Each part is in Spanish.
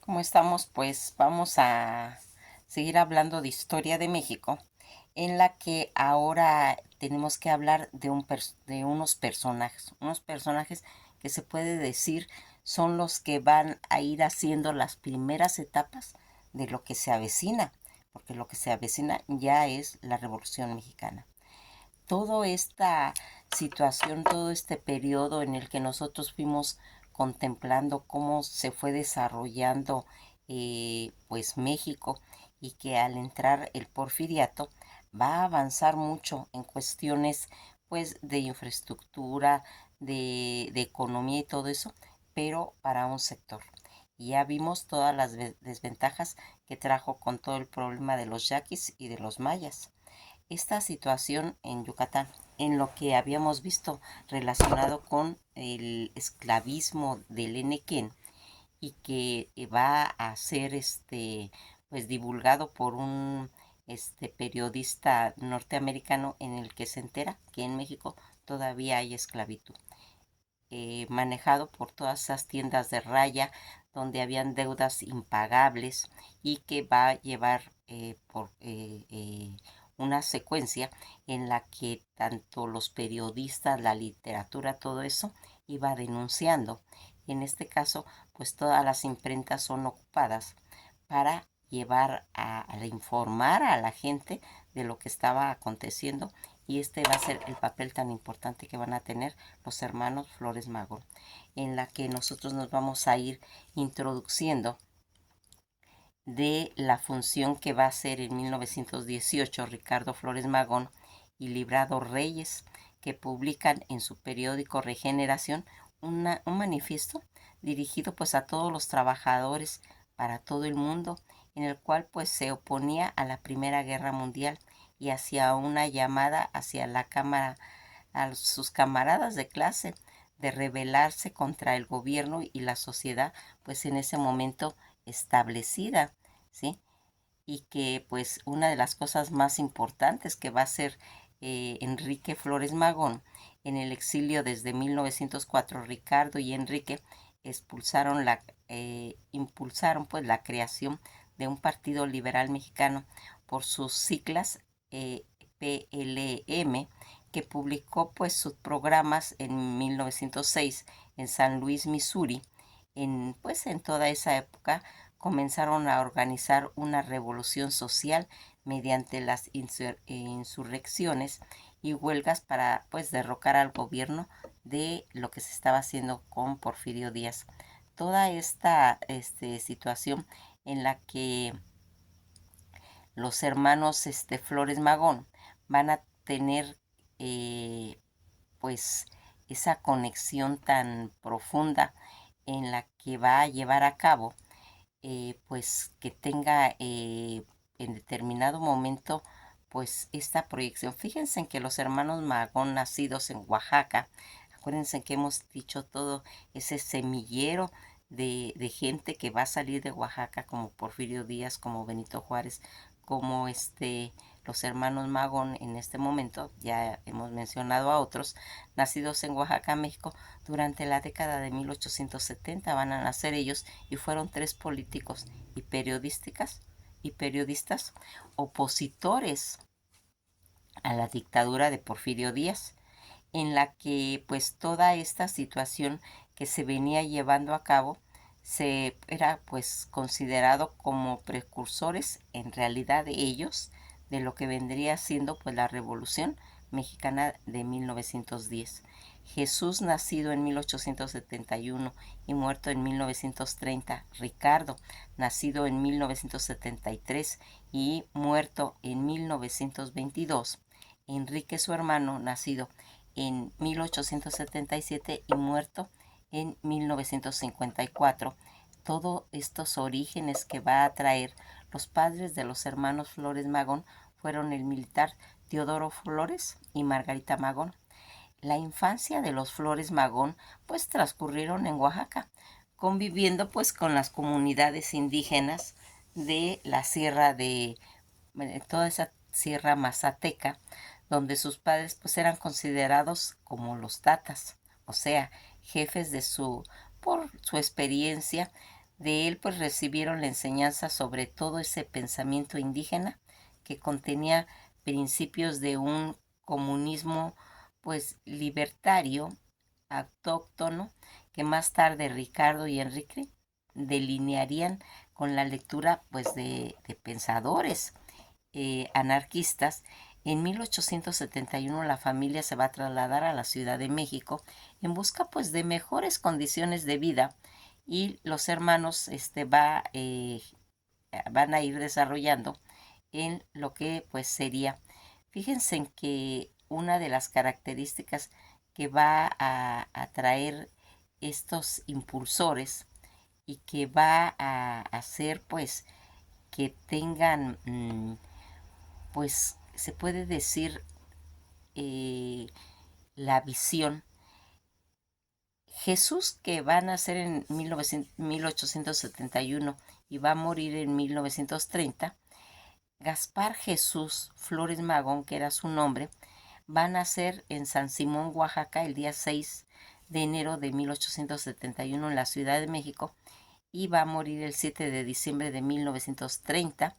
¿Cómo estamos? Pues vamos a seguir hablando de historia de México, en la que ahora tenemos que hablar de unos personajes que se puede decir son los que van a ir haciendo las primeras etapas de lo que se avecina, porque lo que se avecina ya es la Revolución Mexicana. Toda esta situación, todo este periodo en el que nosotros fuimos contemplando cómo se fue desarrollando pues México, y que al entrar el porfiriato va a avanzar mucho en cuestiones pues de infraestructura, de economía y todo eso, pero para un sector. Y ya vimos todas las desventajas que trajo con todo el problema de los yaquis y de los mayas. Esta situación en Yucatán, en lo que habíamos visto relacionado con el esclavismo del Enequén, y que va a ser pues divulgado por un periodista norteamericano, en el que se entera que en México todavía hay esclavitud, manejado por todas esas tiendas de raya donde habían deudas impagables, y que va a llevar una secuencia en la que tanto los periodistas, la literatura, todo eso iba denunciando. En este caso, pues todas las imprentas son ocupadas para llevar a informar a la gente de lo que estaba aconteciendo, y este va a ser el papel tan importante que van a tener los hermanos Flores Magón, en la que nosotros nos vamos a ir introduciendo de la función que va a hacer en 1918 Ricardo Flores Magón y Librado Reyes, que publican en su periódico Regeneración un manifiesto dirigido pues a todos los trabajadores para todo el mundo, en el cual pues se oponía a la Primera Guerra Mundial y hacía una llamada hacia la cámara, a sus camaradas de clase, de rebelarse contra el gobierno y la sociedad pues en ese momento establecida, ¿sí? Y que pues una de las cosas más importantes que va a hacer Enrique Flores Magón en el exilio desde 1904, Ricardo y Enrique impulsaron pues la creación de un partido liberal mexicano por sus siglas PLM, que publicó pues sus programas en 1906 en San Luis, Missouri. En toda esa época comenzaron a organizar una revolución social mediante las insurrecciones y huelgas para pues derrocar al gobierno de lo que se estaba haciendo con Porfirio Díaz. Toda esta situación en la que los hermanos Flores Magón van a tener pues esa conexión tan profunda, en la que va a llevar a cabo pues que tenga en determinado momento pues esta proyección. Fíjense en que los hermanos Magón, nacidos en Oaxaca, acuérdense que hemos dicho todo ese semillero de gente que va a salir de Oaxaca, como Porfirio Díaz, como Benito Juárez, como los hermanos Magón. En este momento ya hemos mencionado a otros nacidos en Oaxaca, México. Durante la década de 1870 van a nacer ellos, y fueron tres políticos y periodistas opositores a la dictadura de Porfirio Díaz, en la que pues toda esta situación que se venía llevando a cabo se era pues considerado como precursores en realidad de ellos, de lo que vendría siendo pues la Revolución Mexicana de 1910. Jesús, nacido en 1871 y muerto en 1930. Ricardo, nacido en 1973 y muerto en 1922. Enrique, su hermano, nacido en 1877 y muerto en 1954. Todos estos orígenes que va a traer los padres de los hermanos Flores Magón fueron el militar Teodoro Flores y Margarita Magón. La infancia de los Flores Magón pues transcurrieron en Oaxaca, conviviendo pues con las comunidades indígenas de la sierra toda esa sierra mazateca, donde sus padres pues eran considerados como los tatas, o sea, jefes por su experiencia De él pues recibieron la enseñanza sobre todo ese pensamiento indígena que contenía principios de un comunismo pues libertario, autóctono, que más tarde Ricardo y Enrique delinearían con la lectura pues de pensadores anarquistas. En 1871 la familia se va a trasladar a la Ciudad de México en busca pues de mejores condiciones de vida, y los hermanos van a ir desarrollando en lo que pues sería. Fíjense en que una de las características que va a atraer estos impulsores y que va a hacer pues que tengan pues se puede decir eh, la visión. Jesús, que va a nacer en 1871 y va a morir en 1930, Gaspar Jesús Flores Magón, que era su nombre, va a nacer en San Simón, Oaxaca, el día 6 de enero de 1871 en la Ciudad de México, y va a morir el 7 de diciembre de 1930,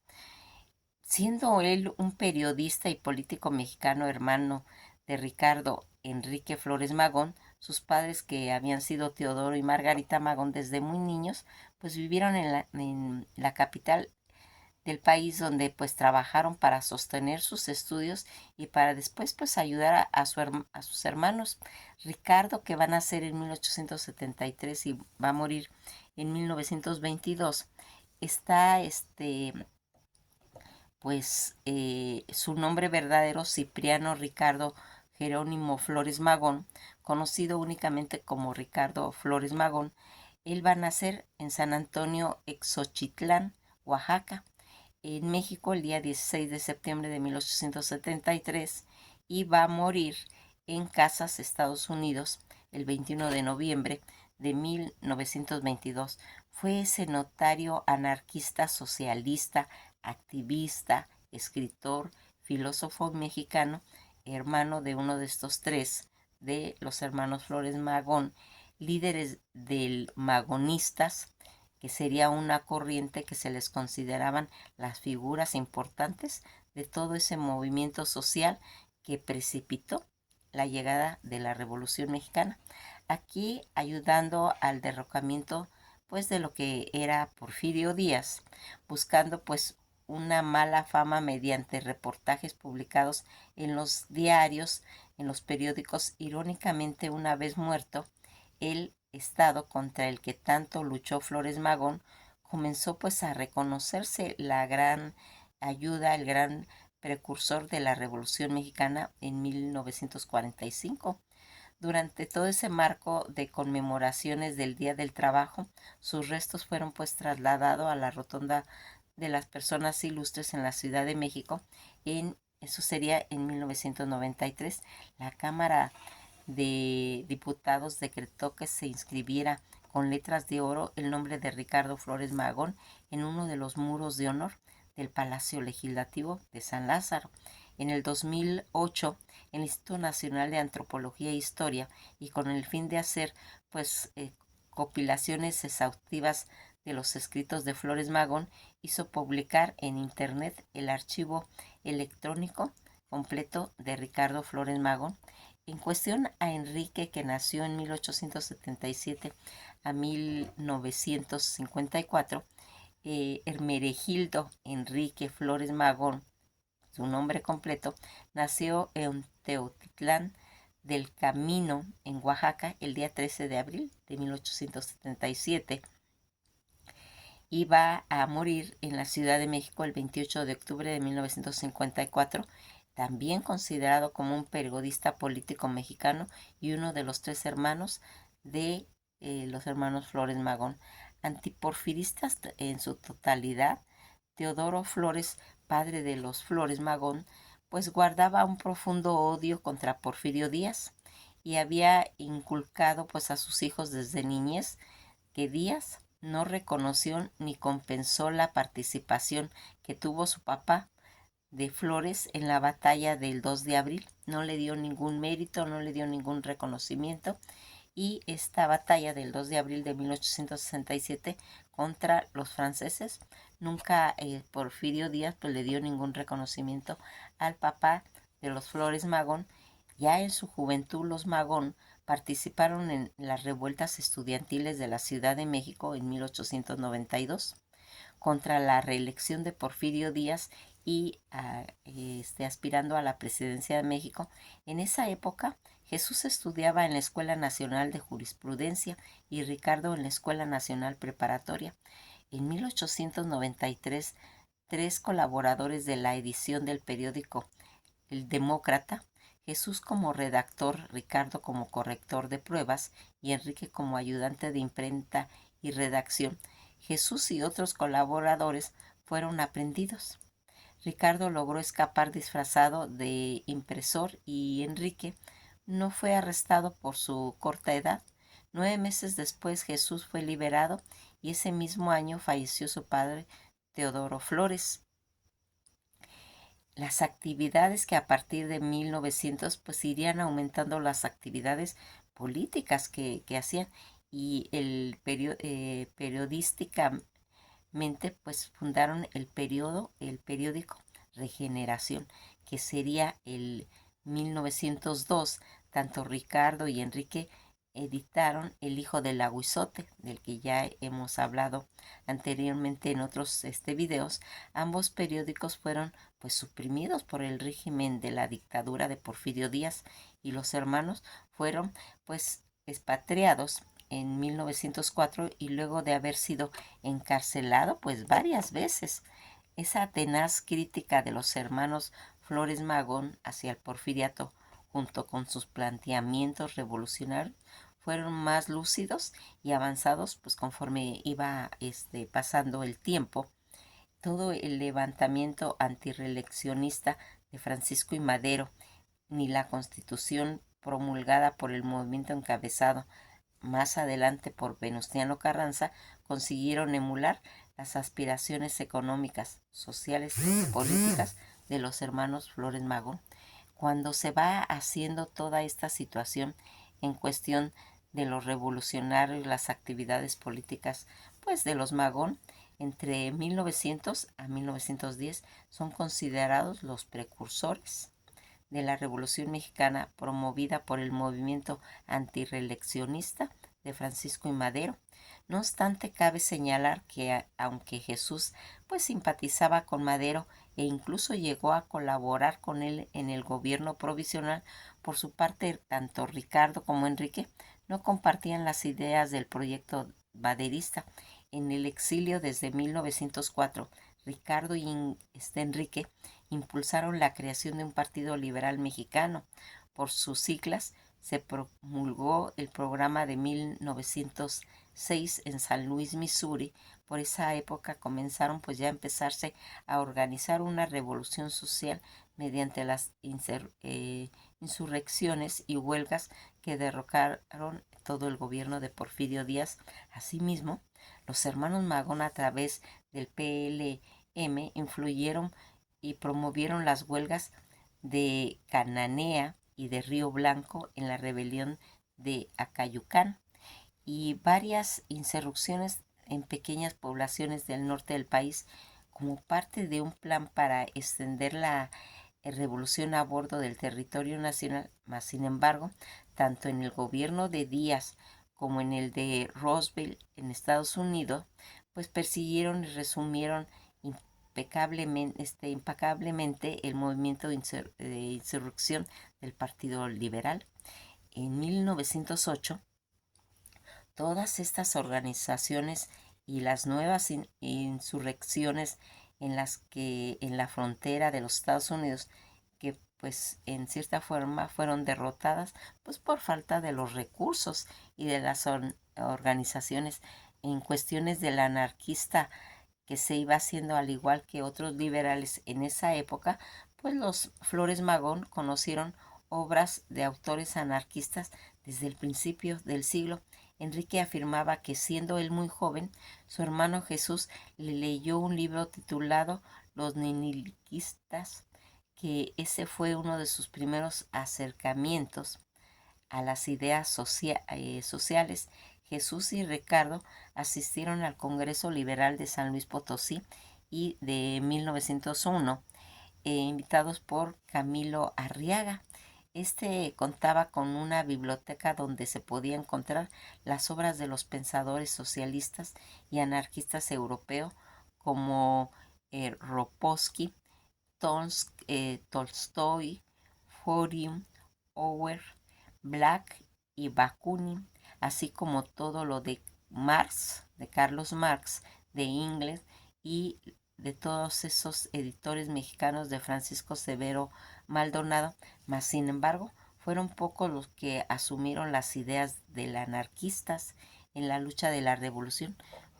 siendo él un periodista y político mexicano, hermano de Ricardo Enrique Flores Magón. Sus padres, que habían sido Teodoro y Margarita Magón desde muy niños, pues vivieron en la capital del país, donde pues trabajaron para sostener sus estudios y para después pues ayudar a sus hermanos. Ricardo, que va a nacer en 1873 y va a morir en 1922, está pues su nombre verdadero, Cipriano Ricardo Jerónimo Flores Magón, conocido únicamente como Ricardo Flores Magón. Él va a nacer en San Antonio, Exochitlán, Oaxaca, en México, el día 16 de septiembre de 1873, y va a morir en Kansas, Estados Unidos, el 21 de noviembre de 1922. Fue ese notario anarquista, socialista, activista, escritor, filósofo mexicano, hermano de uno de estos tres, de los hermanos Flores Magón, líderes del magonistas, que sería una corriente que se les consideraban las figuras importantes de todo ese movimiento social que precipitó la llegada de la Revolución Mexicana, aquí ayudando al derrocamiento pues de lo que era Porfirio Díaz, buscando pues una mala fama mediante reportajes publicados en los diarios, en los periódicos. Irónicamente, una vez muerto, el estado contra el que tanto luchó Flores Magón comenzó pues a reconocerse la gran ayuda, el gran precursor de la Revolución Mexicana en 1945. Durante todo ese marco de conmemoraciones del Día del Trabajo, sus restos fueron pues trasladados a la Rotonda de las Personas Ilustres en la Ciudad de México. Eso sería en 1993. La Cámara de Diputados decretó que se inscribiera con letras de oro el nombre de Ricardo Flores Magón en uno de los muros de honor del Palacio Legislativo de San Lázaro. En el 2008, el Instituto Nacional de Antropología e Historia, y con el fin de hacer pues compilaciones exhaustivas de los escritos de Flores Magón, hizo publicar en internet el archivo electrónico completo de Ricardo Flores Magón. En cuestión a Enrique, que nació en 1877 a 1954, Hermeregildo Enrique Flores Magón, su nombre completo, nació en Teotitlán del Camino, en Oaxaca, el día 13 de abril de 1877, y va a morir en la Ciudad de México el 28 de octubre de 1954, también considerado como un periodista político mexicano y uno de los tres hermanos de los hermanos Flores Magón. Antiporfiristas en su totalidad, Teodoro Flores, padre de los Flores Magón, pues guardaba un profundo odio contra Porfirio Díaz y había inculcado pues a sus hijos desde niñez que Díaz no reconoció ni compensó la participación que tuvo su papá de Flores en la batalla del 2 de abril. No le dio ningún mérito, no le dio ningún reconocimiento, y esta batalla del 2 de abril de 1867 contra los franceses. Nunca Porfirio Díaz pues, le dio ningún reconocimiento al papá de los Flores Magón. Ya en su juventud los Magón participaron en las revueltas estudiantiles de la Ciudad de México en 1892 contra la reelección de Porfirio Díaz y aspirando a la presidencia de México. En esa época, Jesús estudiaba en la Escuela Nacional de Jurisprudencia y Ricardo en la Escuela Nacional Preparatoria. En 1893, tres colaboradores de la edición del periódico El Demócrata, Jesús como redactor, Ricardo como corrector de pruebas y Enrique como ayudante de imprenta y redacción, Jesús y otros colaboradores fueron aprehendidos. Ricardo logró escapar disfrazado de impresor y Enrique no fue arrestado por su corta edad. 9 meses después Jesús fue liberado y ese mismo año falleció su padre Teodoro Flores. Las actividades que a partir de 1900 pues irían aumentando las actividades políticas que hacían y periodísticamente pues fundaron el periódico Regeneración, que sería el 1902. Tanto Ricardo y Enrique editaron El Hijo del Aguizote, del que ya hemos hablado anteriormente en otros videos. Ambos periódicos fueron pues suprimidos por el régimen de la dictadura de Porfirio Díaz y los hermanos fueron pues expatriados en 1904 y luego de haber sido encarcelado pues varias veces. Esa tenaz crítica de los hermanos Flores Magón hacia el porfiriato junto con sus planteamientos revolucionarios fueron más lúcidos y avanzados pues conforme iba pasando el tiempo. Todo el levantamiento antireeleccionista de Francisco I. Madero ni la constitución promulgada por el movimiento encabezado más adelante por Venustiano Carranza consiguieron emular las aspiraciones económicas, sociales y políticas de los hermanos Flores Magón. Cuando se va haciendo toda esta situación en cuestión de los revolucionarios, las actividades políticas pues de los Magón, entre 1900 a 1910 son considerados los precursores de la Revolución Mexicana promovida por el movimiento antireeleccionista de Francisco I. Madero. No obstante, cabe señalar que aunque Jesús pues simpatizaba con Madero e incluso llegó a colaborar con él en el gobierno provisional, por su parte tanto Ricardo como Enrique no compartían las ideas del proyecto maderista. En el exilio desde 1904, Ricardo y Enrique impulsaron la creación de un partido liberal mexicano. Por sus siglas se promulgó el programa de 1906 en San Luis, Missouri. Por esa época comenzaron pues ya a empezarse a organizar una revolución social mediante las insurrecciones y huelgas que derrocaron todo el gobierno de Porfirio Díaz. Asimismo, los hermanos Magón a través del PLM influyeron y promovieron las huelgas de Cananea y de Río Blanco en la rebelión de Acayucán y varias insurrecciones en pequeñas poblaciones del norte del país como parte de un plan para extender la revolución a bordo del territorio nacional. Mas, sin embargo, tanto en el gobierno de Díaz como en el de Roosevelt en Estados Unidos, pues persiguieron y resumieron impecablemente el movimiento de insurrección del Partido Liberal. En 1908, todas estas organizaciones y las nuevas insurrecciones en las que en la frontera de los Estados Unidos que pues en cierta forma fueron derrotadas pues por falta de los recursos y de las organizaciones en cuestiones del anarquista que se iba haciendo al igual que otros liberales en esa época, pues los Flores Magón conocieron obras de autores anarquistas desde el principio del siglo. Enrique afirmaba que siendo él muy joven, su hermano Jesús le leyó un libro titulado Los nihilistas, que ese fue uno de sus primeros acercamientos a las ideas sociales, Jesús y Ricardo asistieron al Congreso Liberal de San Luis Potosí y de 1901, invitados por Camilo Arriaga. Este contaba con una biblioteca donde se podía encontrar las obras de los pensadores socialistas y anarquistas europeos como Roposky, Tolstoy, Forium, Auer, Black y Bakunin, así como todo lo de Marx, de Carlos Marx, de Ingles y de todos esos editores mexicanos de Francisco Severo Maldonado, mas sin embargo fueron pocos los que asumieron las ideas de los anarquistas en la lucha de la revolución,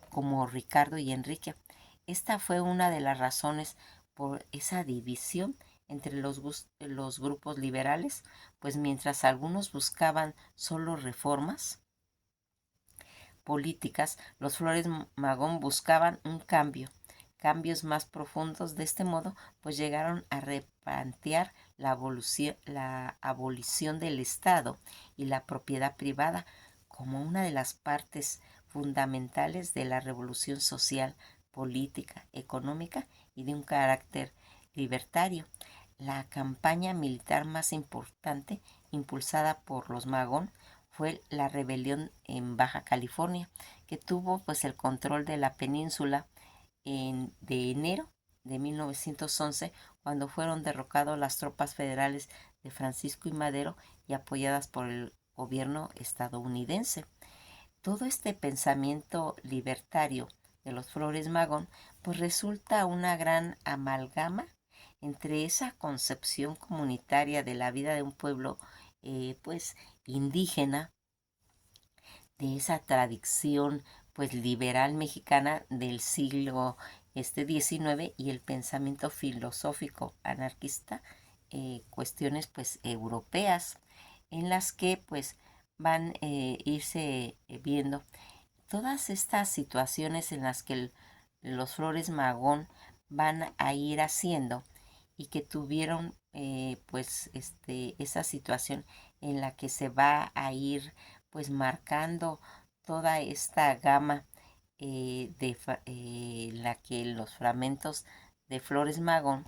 como Ricardo y Enrique. Esta fue una de las razones por esa división entre los grupos liberales, pues mientras algunos buscaban solo reformas políticas, los Flores Magón buscaban un cambio, cambios más profundos. De este modo, pues llegaron a replantear la abolición del Estado y la propiedad privada como una de las partes fundamentales de la revolución social, política, económica y de un carácter libertario. La campaña militar más importante impulsada por los Magón fue la rebelión en Baja California, que tuvo pues el control de la península de enero de 1911, cuando fueron derrocados las tropas federales de Francisco y Madero y apoyadas por el gobierno estadounidense. Todo este pensamiento libertario de los Flores Magón pues resulta una gran amalgama entre esa concepción comunitaria de la vida de un pueblo pues indígena, de esa tradición pues liberal mexicana del siglo XIX, y el pensamiento filosófico anarquista, cuestiones pues europeas en las que pues van irse viendo todas estas situaciones en las que los Flores Magón van a ir haciendo, y que tuvieron pues esa situación en la que se va a ir pues marcando toda esta gama la que los fragmentos de Flores Magón,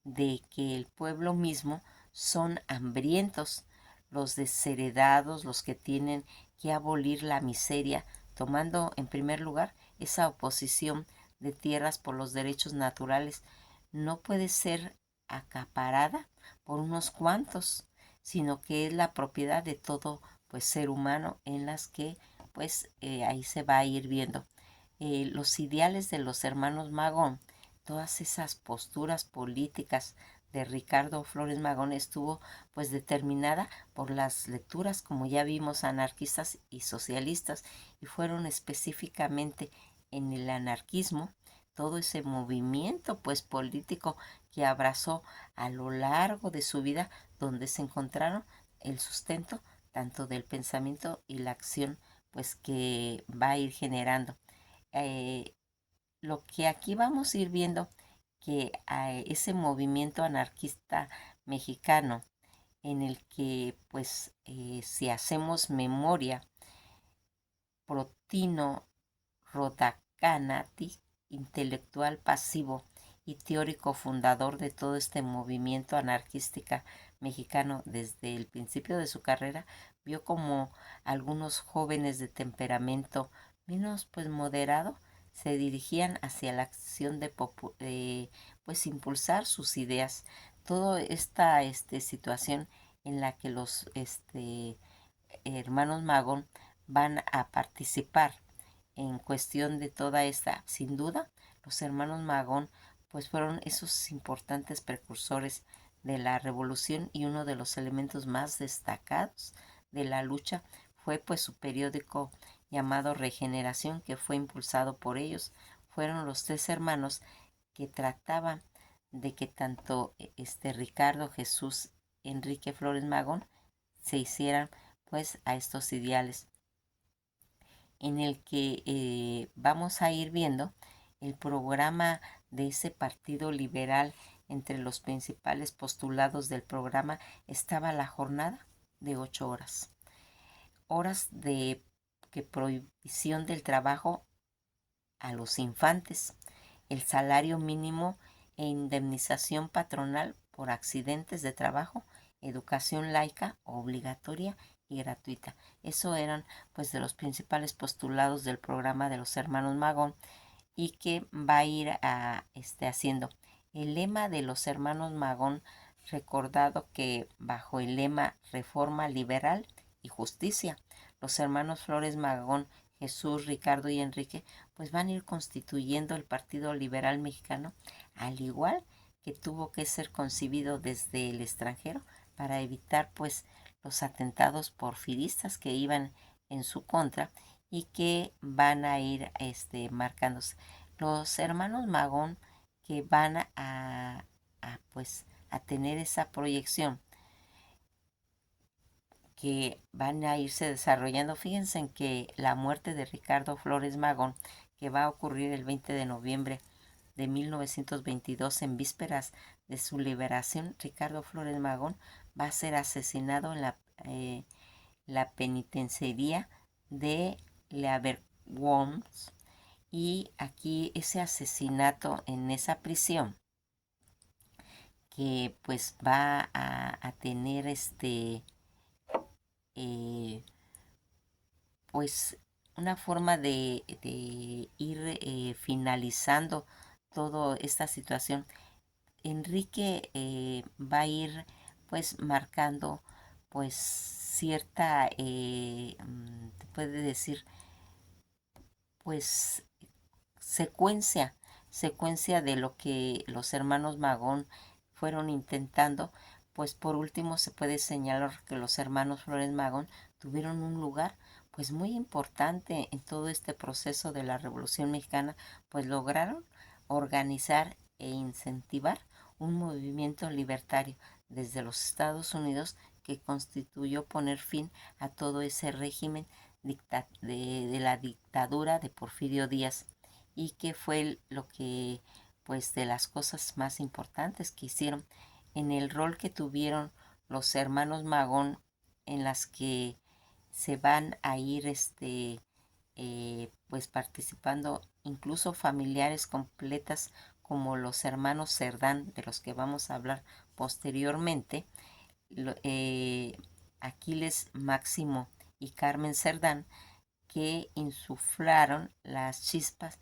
de que el pueblo mismo son hambrientos, los desheredados, los que tienen que abolir la miseria, tomando en primer lugar esa oposición de tierras por los derechos naturales. No puede ser acaparada por unos cuantos, sino que es la propiedad de todo pues ser humano, en las que pues ahí se va a ir viendo los ideales de los hermanos Magón. Todas esas posturas políticas de Ricardo Flores Magón estuvo pues determinada por las lecturas, como ya vimos, anarquistas y socialistas, y fueron específicamente en el anarquismo, todo ese movimiento pues político que abrazó a lo largo de su vida, donde se encontraron el sustento tanto del pensamiento y la acción pues que va a ir generando. Eh, lo que aquí vamos a ir viendo, que ese movimiento anarquista mexicano, en el que pues si hacemos memoria, Protino Rodacanati, intelectual pasivo y teórico fundador de todo este movimiento anarquística mexicano desde el principio de su carrera, vio como algunos jóvenes de temperamento menos pues moderado se dirigían hacia la acción de pues impulsar sus ideas. Toda esta situación en la que los hermanos Magón van a participar en cuestión de toda esta, sin duda, los hermanos Magón pues fueron esos importantes precursores de la revolución, y uno de los elementos más destacados de la lucha fue pues su periódico llamado Regeneración, que fue impulsado por ellos. Fueron los tres hermanos que trataban de que tanto Ricardo, Jesús, Enrique Flores Magón se hicieran pues a estos ideales, en el que vamos a ir viendo el programa de ese partido liberal. Entre los principales postulados del programa estaba la jornada de 8 horas. horas de que prohibición del trabajo a los infantes, el salario mínimo e indemnización patronal por accidentes de trabajo, educación laica obligatoria y gratuita. Eso eran pues de los principales postulados del programa de los hermanos Magón y que va a ir haciendo. El lema de los hermanos Magón, recordado que bajo el lema Reforma Liberal y Justicia, los hermanos Flores Magón, Jesús, Ricardo y Enrique, pues van a ir constituyendo el Partido Liberal Mexicano, al igual que tuvo que ser concibido desde el extranjero para evitar pues los atentados porfiristas que iban en su contra y que van a ir marcándose. Los hermanos Magón que van pues a tener esa proyección, que van a irse desarrollando. Fíjense en que la muerte de Ricardo Flores Magón, que va a ocurrir el 20 de noviembre de 1922, en vísperas de su liberación, Ricardo Flores Magón va a ser asesinado en la penitenciaría de Leavenworth. Y aquí ese asesinato en esa prisión que pues va a tener pues una forma de ir finalizando toda esta situación. Enrique va a ir pues marcando pues cierta, te puede decir, pues secuencia de lo que los hermanos Magón fueron intentando. Pues por último se puede señalar que los hermanos Flores Magón tuvieron un lugar pues muy importante en todo este proceso de la Revolución Mexicana, pues lograron organizar e incentivar un movimiento libertario desde los Estados Unidos que constituyó poner fin a todo ese régimen de la dictadura de Porfirio Díaz, y que fue lo que pues de las cosas más importantes que hicieron en el rol que tuvieron los hermanos Magón, en las que se van a ir pues participando incluso familiares completas como los hermanos Cerdán, de los que vamos a hablar posteriormente. Aquiles Máximo y Carmen Cerdán, que insuflaron las chispas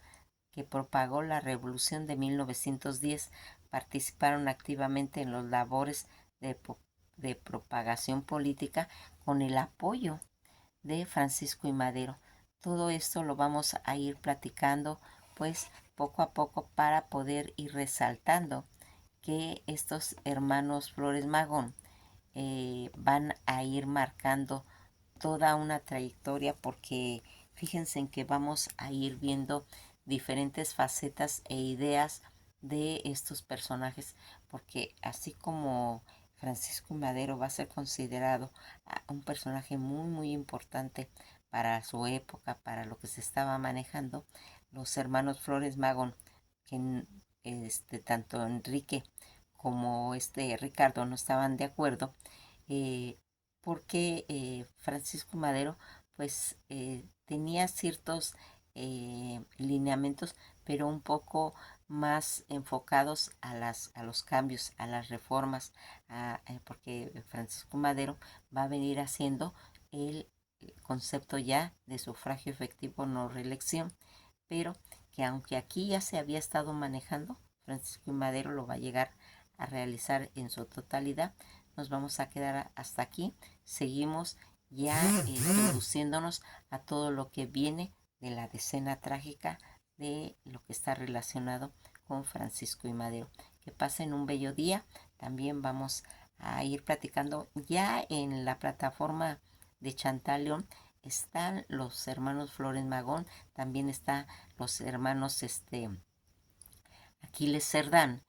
que propagó la Revolución de 1910, participaron activamente en los labores de propagación política con el apoyo de Francisco I. Madero. Todo esto lo vamos a ir platicando pues poco a poco para poder ir resaltando que estos hermanos Flores Magón van a ir marcando toda una trayectoria, porque fíjense en que vamos a ir viendo diferentes facetas e ideas de estos personajes, porque así como Francisco Madero va a ser considerado un personaje muy importante para su época, para lo que se estaba manejando, los hermanos Flores Magón, que tanto Enrique como Ricardo no estaban de acuerdo, eh, porque Francisco Madero pues tenía ciertos lineamientos, pero un poco más enfocados a los cambios, a las reformas, porque Francisco Madero va a venir haciendo el concepto ya de sufragio efectivo no reelección, pero que aunque aquí ya se había estado manejando, Francisco Madero lo va a llegar a realizar en su totalidad. Nos vamos a quedar hasta aquí. Seguimos ya introduciéndonos a todo lo que viene de la decena trágica de lo que está relacionado con Francisco I. Madero. Que pasen un bello día. También vamos a ir platicando ya en la plataforma de Chantal León. Están los hermanos Flores Magón, también están los hermanos Aquiles Cerdán,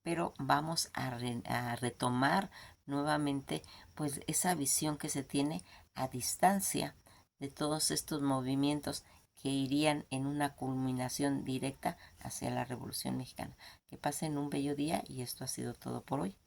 pero vamos a retomar nuevamente pues esa visión que se tiene a distancia de todos estos movimientos que irían en una culminación directa hacia la Revolución Mexicana. Que pasen un bello día y esto ha sido todo por hoy.